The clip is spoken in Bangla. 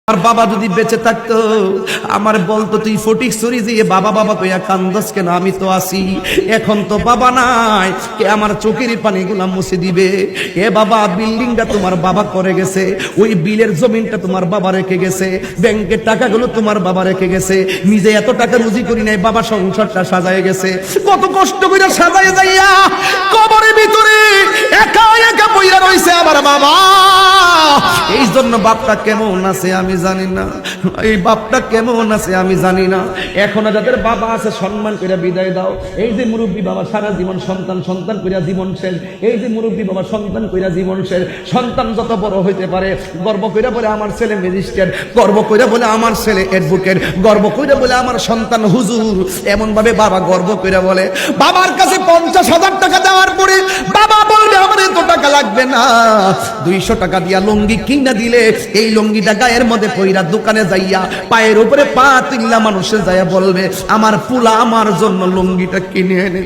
আমার বাবা যদি বেঁচে থাকতো আমার বলতো তুই ফটিক ছড়ি দিয়ে বাবা বাবা কইয়া কান্দস কেন, আমি তো আছি। এখন তো বাবা নাই, কে আমার চোখের পানিগুলা মুছে দিবে? এ বাবা, বিল্ডিংটা তোমার বাবা করে গেছে, ওই বিলের জমিনটা তোমার বাবা রেখে গেছে, ব্যাংকের টাকাগুলো তোমার বাবা রেখে গেছে, নিজে এত টাকা রুজি করি নাই, বাবা সংসারটা সাজায় গেছে। কত কষ্ট করে সাজায় যাইয়া কবরের ভিতরে একা একা বইরা রইছে আমার বাবা। এই জন্য বাপটা কেমন আছে আমি জানি না, এই বাপটা কেমন আছে আমি জানি না। এখনো যাদের বাবা আছে সম্মান করে বিদায় দাও। এই যে মুরব্বী বাবা সারা জীবন সন্তান সন্তান কইরা জীবন শেষ, এই যে মুরব্বী বাবা সন্তান কইরা জীবন শেষ। সন্তান যত বড় হইতে পারে গর্ব কইরা বলে আমার ছেলে ম্যাজিস্ট্রেট, গর্ব কইরা বলে আমার ছেলে অ্যাডভোকেট, গর্ব কইরা বলে আমার সন্তান হুজুর। এমন ভাবে বাবা গর্ব কইরা বলে। বাবার কাছে 50,000 টাকা দেওয়ার পরে বাবা বলবে আমার এত টাকা লাগবে না, 200 টাকা দিয়া লুঙ্গি কিনা দিলে এই লুঙ্গিটা গায়ের মধ্যে পইরা দোকানে যাইয়া পায়ের উপরে পা তুললা মানুষে যাইয়া বলবে আমার পুলা আমার জন্য লুঙ্গিটা কিনে এনে